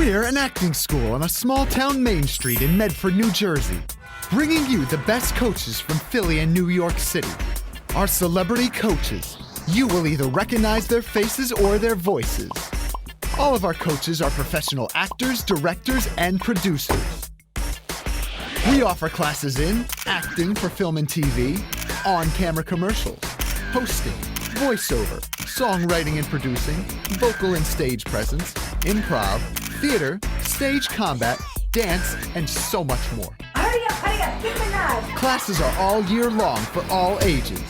We're an acting school on a small-town Main Street in Medford, New Jersey, bringing you the best coaches from Philly and New York City. Our celebrity coaches. You will either recognize their faces or their voices. All of our coaches are professional actors, directors, and producers. We offer classes in acting for film and TV, on-camera commercials, hosting, voiceover, songwriting and producing, vocal and stage presence, improv, theater, stage combat, dance, and so much more. Hurry up, give me a knife. Classes are all year long for all ages.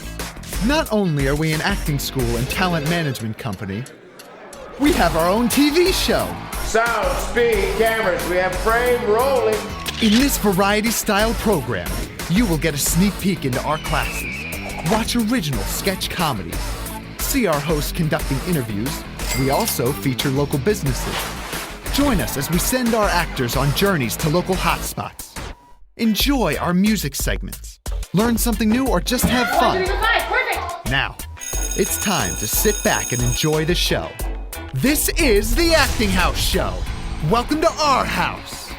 Not only are we an acting school and talent management company, we have our own TV show. Sound, speed, cameras, we have frame rolling. In this variety-style program, you will get a sneak peek into our classes, watch original sketch comedies, see our hosts conducting interviews. We also feature local businesses. Join us as we send our actors on journeys to local hotspots. Enjoy our music segments. Learn something new or just have fun. 1, 3, 5, perfect. Now, it's time to sit back and enjoy the show. This is the Acting House Show. Welcome to our house.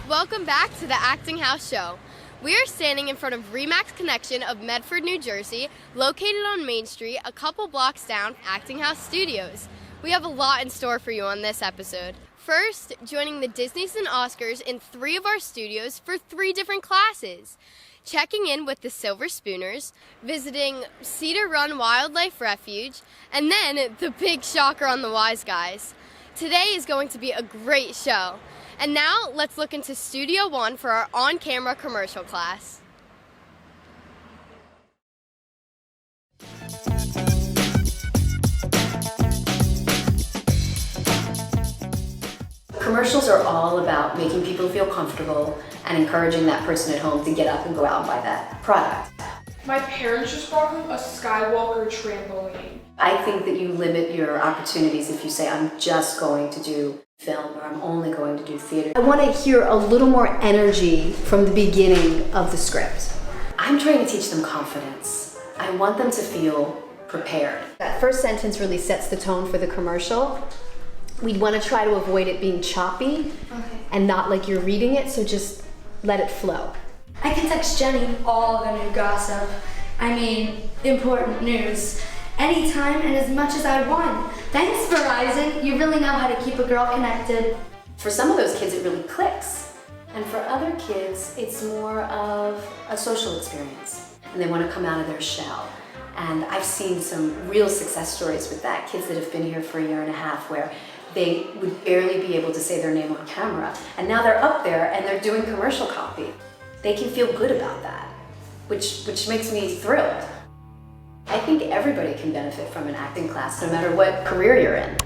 Welcome back to the Acting House Show. We are standing in front of Remax Connection of Medford, New Jersey, located on Main Street, a couple blocks down from Acting House Studios. We have a lot in store for you on this episode. First, joining the Disneys and Oscars in 3 of our studios for 3 different classes. Checking in with the Silver Spooners, visiting Cedar Run Wildlife Refuge, and then the big shocker on the Wise Guys. Today is going to be a great show. And now, let's look into Studio 1 for our on-camera commercial class. Commercials are all about making people feel comfortable and encouraging that person at home to get up and go out and buy that product. My parents just bought me a Skywalker trampoline. I think that you limit your opportunities if you say, I'm just going to do film or I'm only going to do theater. I want to hear a little more energy from the beginning of the script. I'm trying to teach them confidence. I want them to feel prepared. That first sentence really sets the tone for the commercial. We'd want to try to avoid it being choppy and not like you're reading it, so just let it flow. I can text Jenny all the new gossip. I mean, important news. Anytime and as much as I want. Thanks, Verizon. You really know how to keep a girl connected. For some of those kids, it really clicks. And for other kids, it's more of a social experience. And they want to come out of their shell. And I've seen some real success stories with that. Kids that have been here for a year and a half where they would barely be able to say their name on camera. And now they're up there and they're doing commercial copy. They can feel good about that, which makes me thrilled. I think everybody can benefit from an acting class, no matter what career you're in.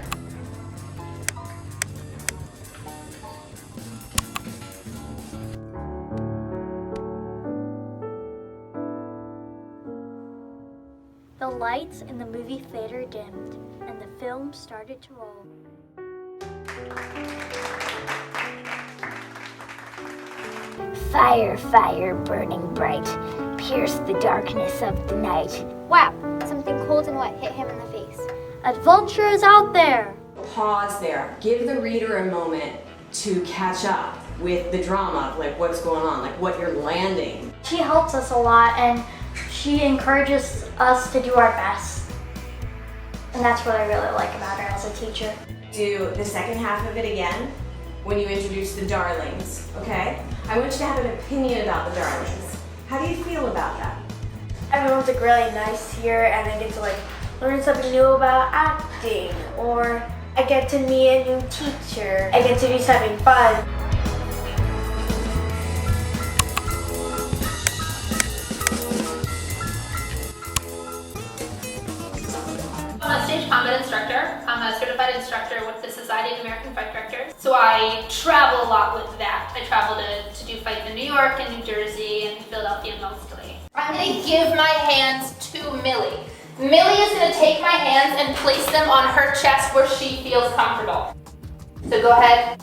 The lights in the movie theater dimmed, and the film started to roll. Fire, fire, burning bright, pierce the darkness of the night. Wow, something cold and wet hit him in the face. Adventure is out there! Pause there. Give the reader a moment to catch up with the drama of like what's going on, like what you're landing. She helps us a lot and she encourages us to do our best. And that's what I really like about her as a teacher. Do the second half of it again when you introduce the darlings, okay? I want you to have an opinion about the darlings. How do you feel about that? Everyone's like really nice here and I get to like learn something new about acting, or I get to meet a new teacher. I get to do something fun. I'm a stage combat instructor. I'm a certified instructor with the Society of American Fight Directors. So I travel a lot with that. I travel to do fights in New York and New Jersey and Philadelphia mostly. I'm going to give my hands to Millie. Millie is going to take my hands and place them on her chest where she feels comfortable. So go ahead.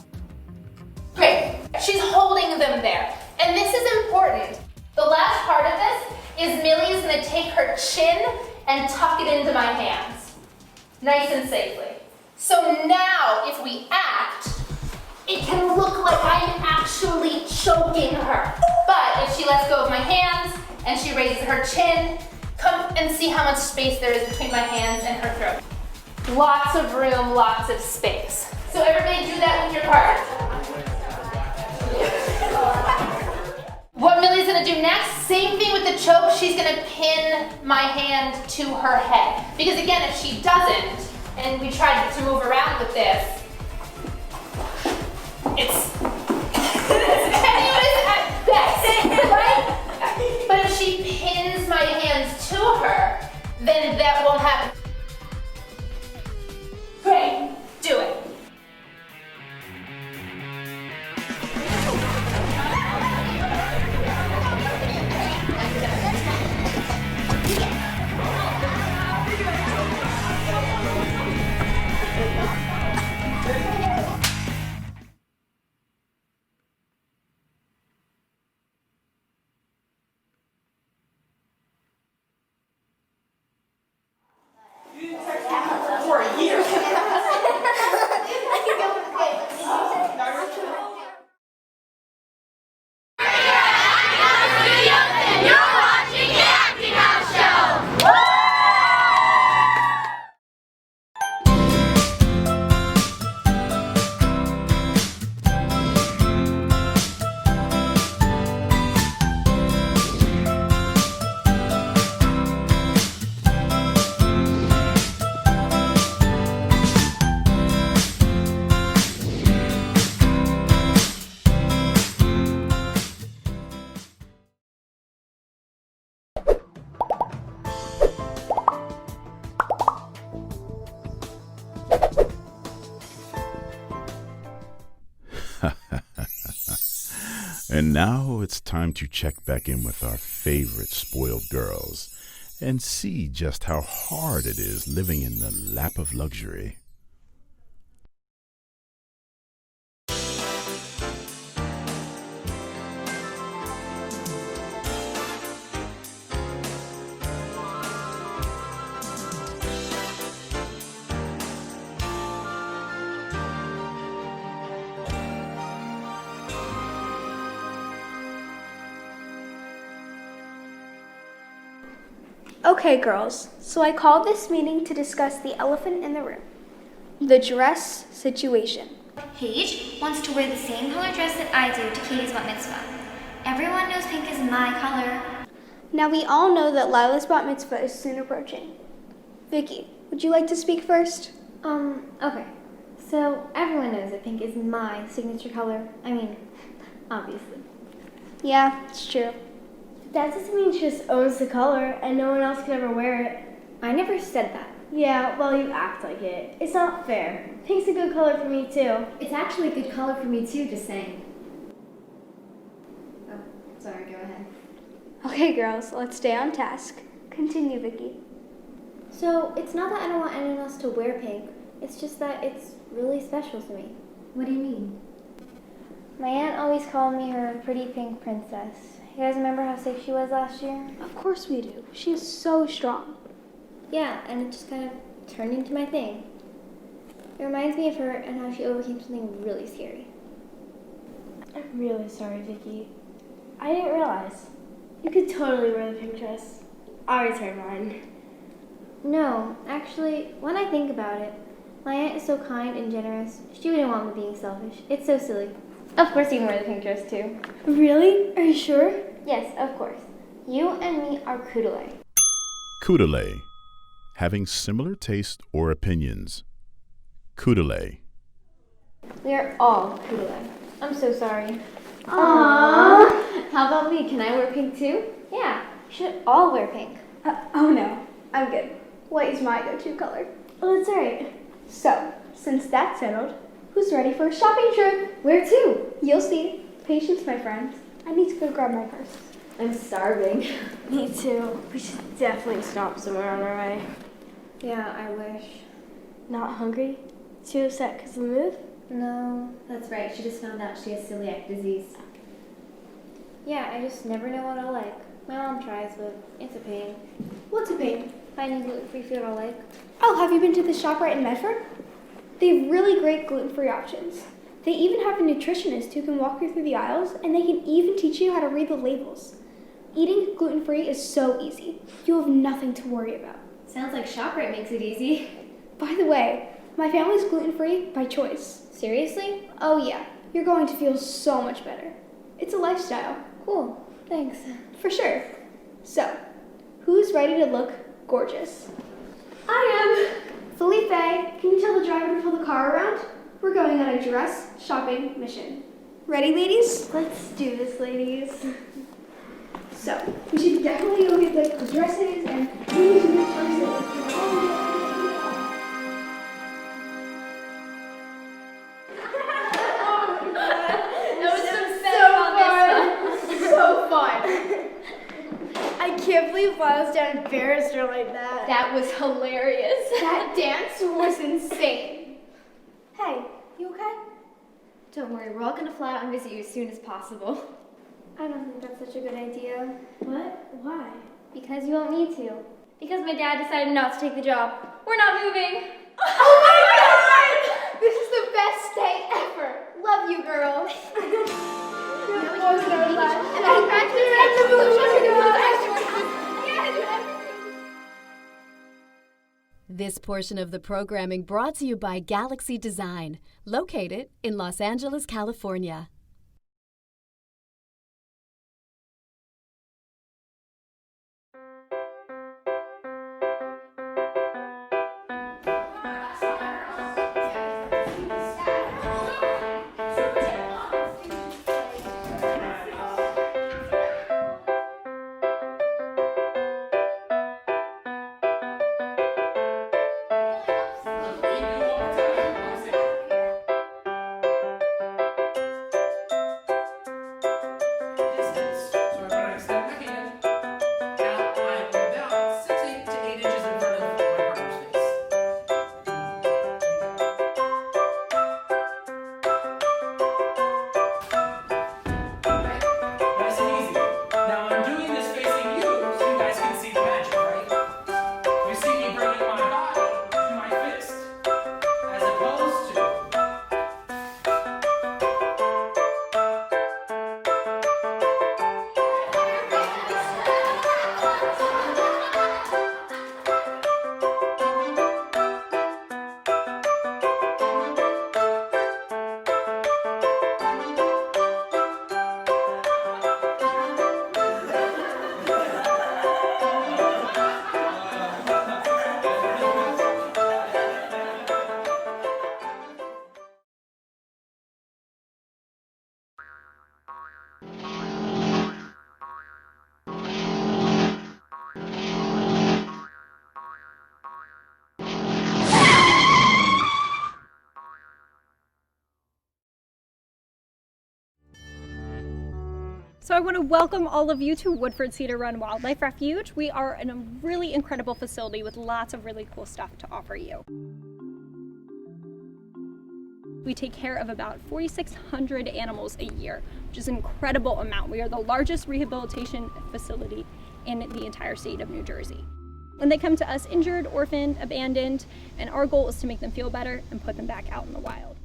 Great. She's holding them there. And this is important. The last part of this is Millie's gonna take her chin and tuck it into my hands. Nice and safely. So now, if we act, it can look like I'm actually choking her. But if she lets go of my hands and she raises her chin, come and see how much space there is between my hands and her throat. Lots of room, lots of space. So everybody do that with your partner. What Millie's gonna do next, same thing with the choke, she's gonna pin my hand to her head. Because again, if she doesn't, and we try to move around with this, it's tenuous at best, right? But if she pins my hands to her, then that won't happen. Great, do it. And now it's time to check back in with our favorite spoiled girls and see just how hard it is living in the lap of luxury. Okay, girls, so I called this meeting to discuss the elephant in the room, the dress situation. Paige wants to wear the same color dress that I do to Katie's bat mitzvah. Everyone knows pink is my color. Now we all know that Lila's bat mitzvah is soon approaching. Vicky, would you like to speak first? Okay. So everyone knows that pink is my signature color. I mean, obviously. Yeah, it's true. That doesn't mean she just owns the color and no one else could ever wear it. I never said that. Yeah, well, you act like it. It's not fair. Pink's a good color for me, too. It's actually a good color for me, too, just saying. Oh, sorry, go ahead. Okay, girls, let's stay on task. Continue, Vicky. So, it's not that I don't want anyone else to wear pink. It's just that it's really special to me. What do you mean? My aunt always called me her pretty pink princess. You guys remember how sick she was last year? Of course we do. She is so strong. Yeah, and it just kind of turned into my thing. It reminds me of her and how she overcame something really scary. I'm really sorry, Vicky. I didn't realize. You could totally wear the pink dress. I'll return mine. No, actually, when I think about it, my aunt is so kind and generous. She wouldn't want me being selfish. It's so silly. Of course you can wear the pink dress too. Really? Are you sure? Yes, of course. You and me are Kudale. Kudale. Having similar taste or opinions. Kudale. We are all Kudale. I'm so sorry. Aww. How about me? Can I wear pink too? Yeah, we should all wear pink. Oh no, I'm good. White is my go-to color. Oh, that's right. So, since that's settled, who's ready for a shopping trip? Where to? You'll see. Patience, my friend. I need to go grab my purse. I'm starving. Me too. We should definitely stop somewhere on our way. Yeah, I wish. Not hungry? Too upset because of the move? No, that's right. She just found out she has celiac disease. Yeah, I just never know what I'll like. My mom tries, but it's a pain. What's a pain? Finding gluten-free food I like. Oh, have you been to the ShopRite in Medford? They have really great gluten-free options. They even have a nutritionist who can walk you through the aisles, and they can even teach you how to read the labels. Eating gluten-free is so easy. You have nothing to worry about. Sounds like ShopRite makes it easy. By the way, my family's gluten-free by choice. Seriously? Oh yeah, you're going to feel so much better. It's a lifestyle. Cool, thanks. For sure. So, who's ready to look gorgeous? I am. Felipe, can you tell the driver to pull the car around? We're going on a dress shopping mission. Ready, ladies? Let's do this, ladies. So, we should definitely go get like the dresses and these and this So fun. I can't believe Lila's dad embarrassed her like that. That was hilarious. That dance was insane. Hey, you okay? Don't worry, we're all gonna fly out and visit you as soon as possible. I don't think that's such a good idea. What? Why? Because you won't need to. Because my dad decided not to take the job. We're not moving. Oh my God! This is the best day ever. Love you, girls. This portion of the programming brought to you by Galaxy Design, located in Los Angeles, California. So I want to welcome all of you to Woodford Cedar Run Wildlife Refuge. We are in a really incredible facility with lots of really cool stuff to offer you. We take care of about 4,600 animals a year, which is an incredible amount. We are the largest rehabilitation facility in the entire state of New Jersey. When they come to us injured, orphaned, abandoned, and our goal is to make them feel better and put them back out in the wild.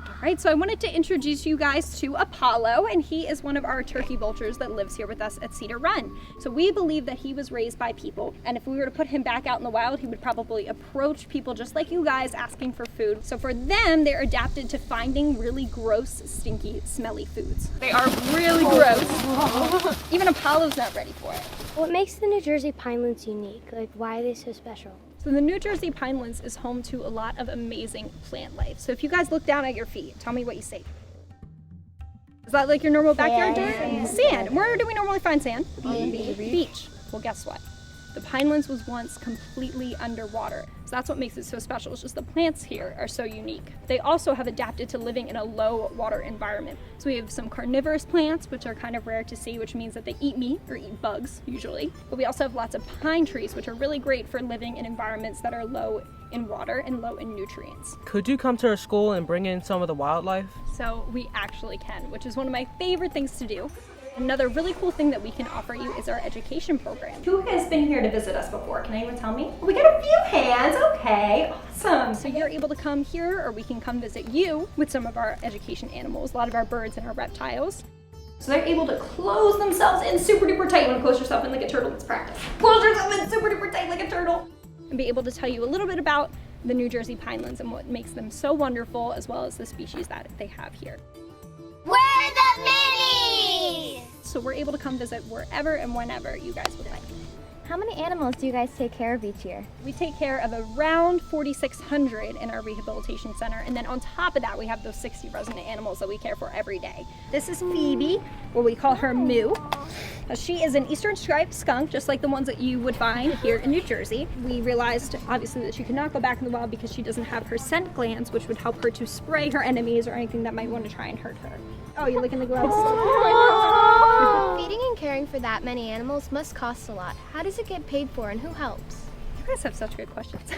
All right, so I wanted to introduce you guys to Apollo, and he is one of our turkey vultures that lives here with us at Cedar Run. So we believe that he was raised by people, and if we were to put him back out in the wild, he would probably approach people just like you guys asking for food. So for them, they're adapted to finding really gross, stinky, smelly foods. They are really gross. Even Apollo's not ready for it. What makes the New Jersey pinelands unique? Like, why are they so special? So the New Jersey pinelands is home to a lot of amazing plant life. So if you guys look down at your feet, tell me what you see. Is that like your normal backyard dirt? Sand. Where do we normally find sand? Beach. Well, guess what? The pinelands was once completely underwater. So that's what makes it so special. It's just the plants here are so unique. They also have adapted to living in a low water environment. So we have some carnivorous plants, which are kind of rare to see, which means that they eat meat or eat bugs usually. But we also have lots of pine trees, which are really great for living in environments that are low in water and low in nutrients. Could you come to our school and bring in some of the wildlife? So we actually can, which is one of my favorite things to do. Another really cool thing that we can offer you is our education program. Who has been here to visit us before? Can anyone tell me? We got a few hands, okay, awesome. So you're able to come here, or we can come visit you with some of our education animals, a lot of our birds and our reptiles. So they're able to close themselves in super duper tight. You want to close yourself in like a turtle? Let's practice. Close yourself in super duper tight like a turtle. And be able to tell you a little bit about the New Jersey pinelands and what makes them so wonderful, as well as the species that they have here. We're the minis! So we're able to come visit wherever and whenever you guys would like. How many animals do you guys take care of each year? We take care of around 4,600 in our rehabilitation center, and then on top of that we have those 60 resident animals that we care for every day. This is Phoebe, or we call her Moo. She is an eastern striped skunk, just like the ones that you would find here in New Jersey. We realized obviously that she could not go back in the wild because she doesn't have her scent glands, which would help her to spray her enemies or anything that might want to try and hurt her. Oh, you're licking the gloves? Feeding and caring for that many animals must cost a lot. How does it get paid for and who helps? You guys have such good questions.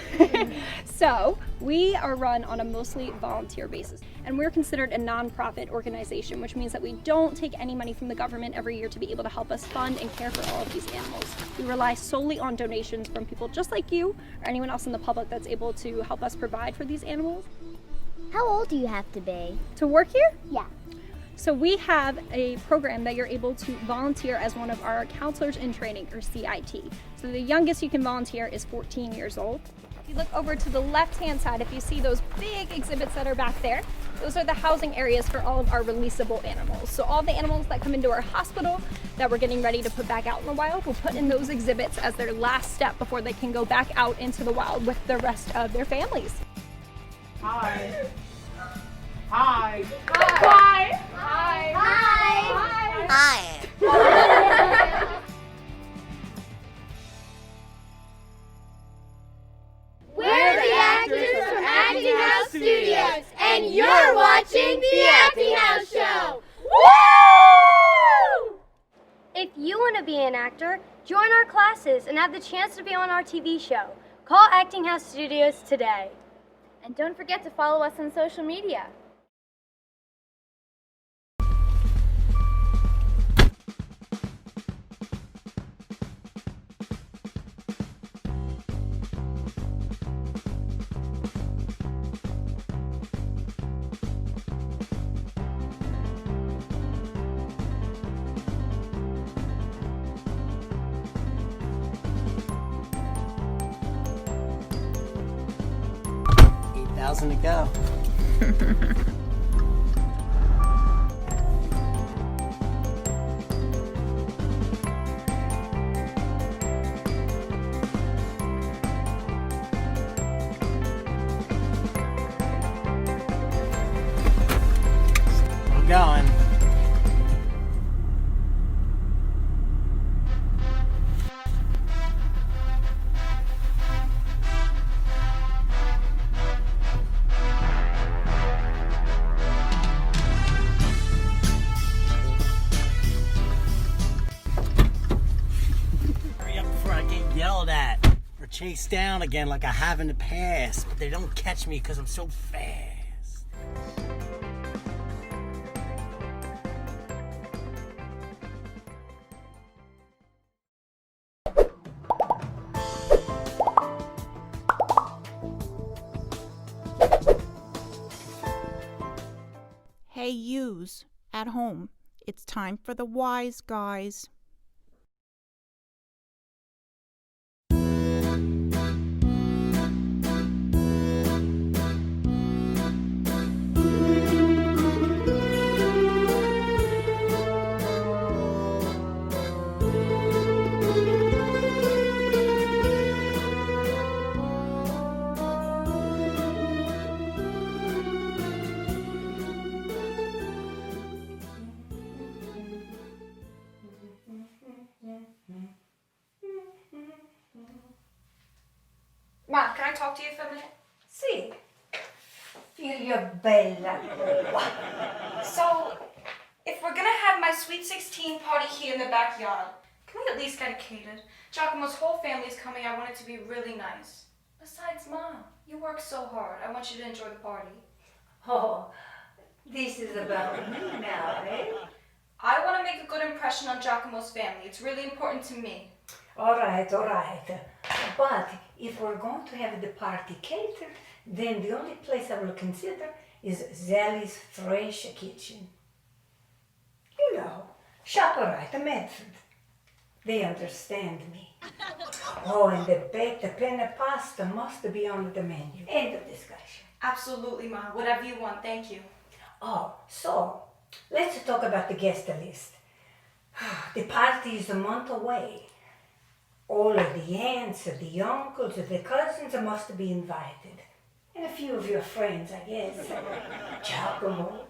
So, we are run on a mostly volunteer basis, and we're considered a non-profit organization, which means that we don't take any money from the government every year to be able to help us fund and care for all of these animals. We rely solely on donations from people just like you or anyone else in the public that's able to help us provide for these animals. How old do you have to be? To work here? Yeah. So we have a program that you're able to volunteer as one of our counselors in training, or CIT. So the youngest you can volunteer is 14 years old. If you look over to the left-hand side, if you see those big exhibits that are back there, those are the housing areas for all of our releasable animals. So all the animals that come into our hospital that we're getting ready to put back out in the wild, we'll put in those exhibits as their last step before they can go back out into the wild with the rest of their families. Hi. Hi. Hi. Hi. Hi. We're the actors from Acting House Studios, and you're watching The Acting House Show! Woo! If you want to be an actor, join our classes and have the chance to be on our TV show. Call Acting House Studios today. And don't forget to follow us on social media. To go. I'm going. Chased down again like I have in the past, but they don't catch me because I'm so fast. Hey yous, at home, it's time for the wise guys. Mom, can I talk to you for a minute? Sì, figlio bella tua. So, if we're gonna have my Sweet 16 party here in the backyard, can we at least get it catered? Giacomo's whole family's coming. I want it to be really nice. Besides, Mom, You work so hard. I want you to enjoy the party. Oh, this is about me now, eh? I want to make a good impression on Giacomo's family. It's really important to me. All right. But if we're going to have the party catered, then the only place I will consider is Zelly's Fresh Kitchen. You know, ShopRite, the Medford. They understand me. Oh, and the penne pasta must be on the menu. End of discussion. Absolutely, Ma. Whatever you want. Thank you. Oh, so let's talk about the guest list. The party is a month away. All of the aunts, the uncles, the cousins must be invited. And a few of your friends, I guess. Giacomo.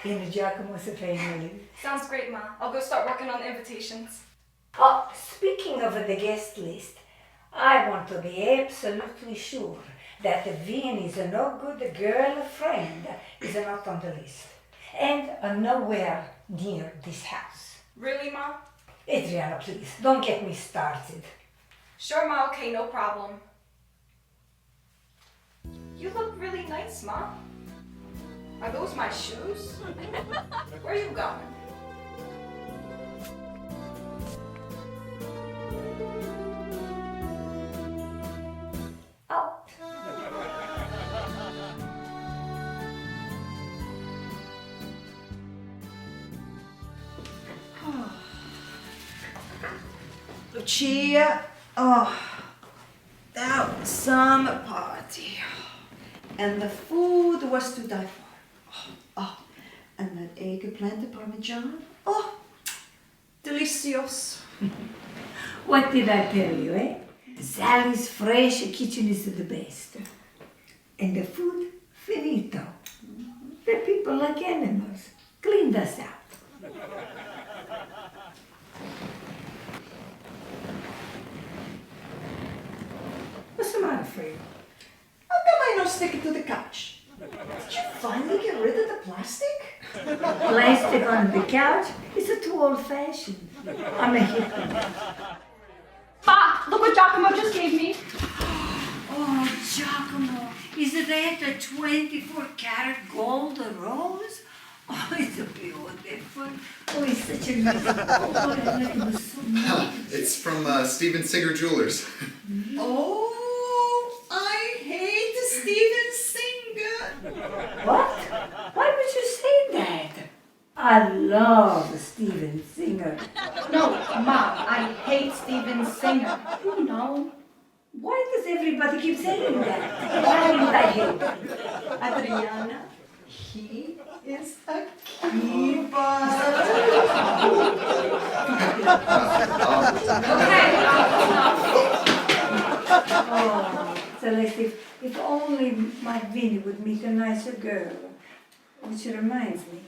In Giacomo's family. Sounds great, Ma. I'll go start working on the invitations. Oh, speaking of the guest list, I want to be absolutely sure that Vinny's no good girlfriend is not on the list. And nowhere near this house. Really, Ma? Adriana, please, don't get me started. Sure, Ma. Okay, no problem. You look really nice, Ma. Are those my shoes? Where are you going? Out. Lucia, oh, that was some party. And the food was to die for. Oh, and that eggplant parmesan, oh, delicious. What did I tell you, eh? Sally's Fresh Kitchen is the best. And the food, finito. The people like animals. Cleaned us out. What's the matter for you? How come I not stick it to the couch? Did you finally get rid of the plastic? Plastic on the couch is too old-fashioned. I'm a hippie. Pa, look what Giacomo just gave me. Oh, Giacomo, is that a 24-karat gold rose? Oh, it's beautiful. Oh, it's such a beautiful. Oh, I like it so much. It's from Steven Singer Jewelers. Oh, I hate Steven Singer. What? Why would you say that? I love Steven Singer. No, Mom, I hate Steven Singer. You know, why does everybody keep saying that? Why didn't I hate him? Adriana, he is a keeper. Oh, Celeste, if only my Vinny would meet a nicer girl. Which reminds me.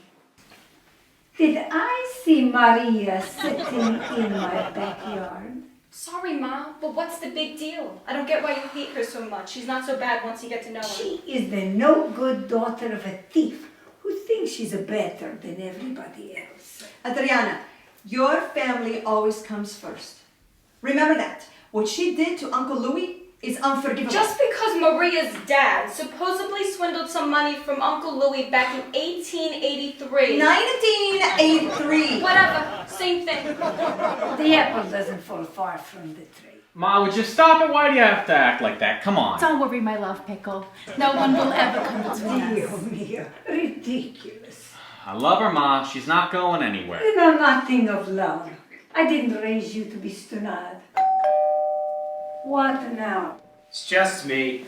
Did I see Maria sitting in my backyard? Sorry, Ma, but what's the big deal? I don't get why you hate her so much. She's not so bad once you get to know her. She is the no-good daughter of a thief who thinks she's better than everybody else. Adriana, your family always comes first. Remember that. What she did to Uncle Louis is unforgivable. Just because Maria's dad supposedly swindled some money from Uncle Louis back in 1883. 1983. Whatever, same thing. The apple doesn't fall far from the tree. Ma, would you stop it? Why do you have to act like that? Come on. Don't worry, my love, Pickle. No one will ever come between us. Dio mio, ridiculous. I love her, Ma. She's not going anywhere. You know nothing of love. I didn't raise you to be stunad. What now? It's just me.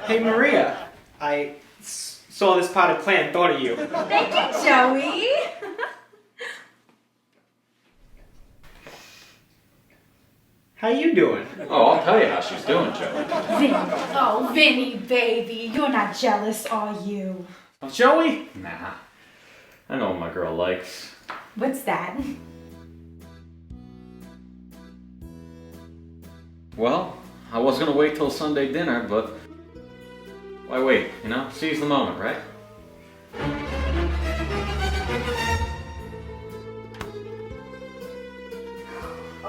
Hey, Maria. I saw this potted plant and thought of you. Thank you, Joey. How you doing? Oh, I'll tell you how she's doing, Joey. Vinny. Oh, Vinny, baby. You're not jealous, are you? Oh, Joey? Nah. I know what my girl likes. What's that? Well, I was gonna wait till Sunday dinner, but why wait? You know, seize the moment, right?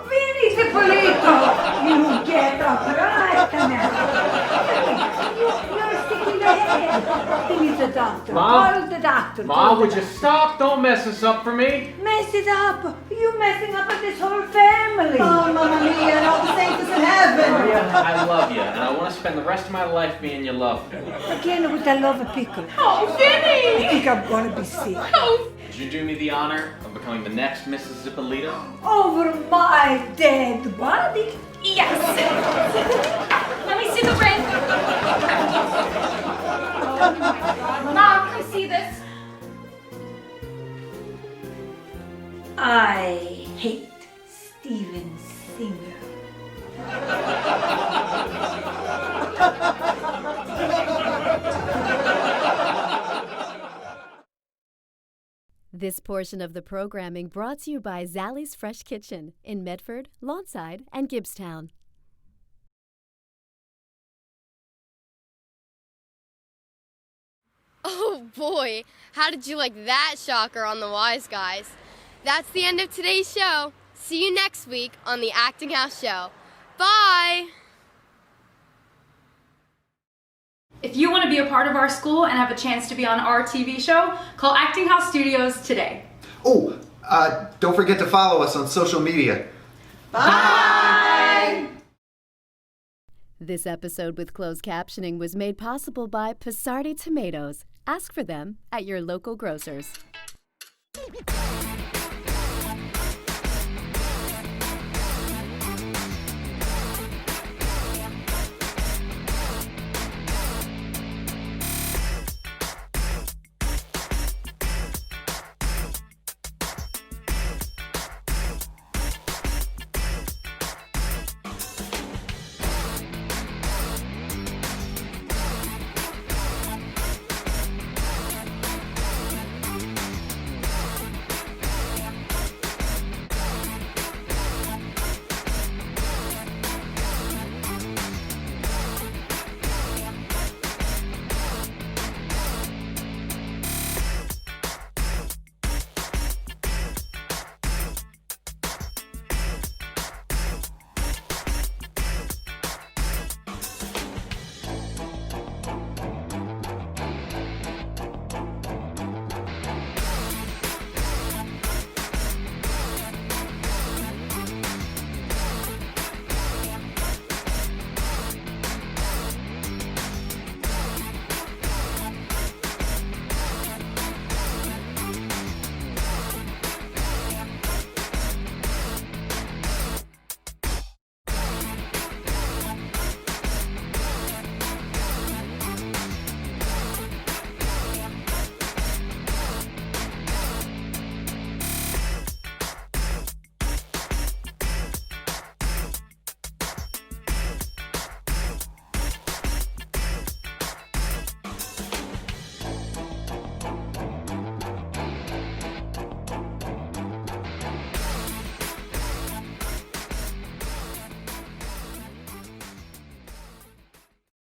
Vinny Ippolito! He needs a doctor. Mom? Call the doctor. Ma, Call the would you doctor. stop? Don't mess this up for me. Mess it up. You messing up this whole family. Oh, Mamma Mia, and all the saints in heaven. Maria, I love you, and I want to spend the rest of my life being your love. Again with the love of pickle. Oh, Vinny! I think I'm gonna be sick. Would you do me the honor of becoming the next Mrs. Zippolito? Over my dead body. Yes. Let me see the ring. Mom, come see this. I hate Steven Singer. This portion of the programming brought to you by Zallie's Fresh Kitchen in Medford, Lawnside, and Gibbstown. Oh boy, how did you like that shocker on the Wise Guys? That's the end of today's show. See you next week on the Acting House Show. Bye! If you want to be a part of our school and have a chance to be on our TV show, call Acting House Studios today. Oh, don't forget to follow us on social media. Bye! This episode with closed captioning was made possible by Passardi Tomatoes. Ask for them at your local grocers.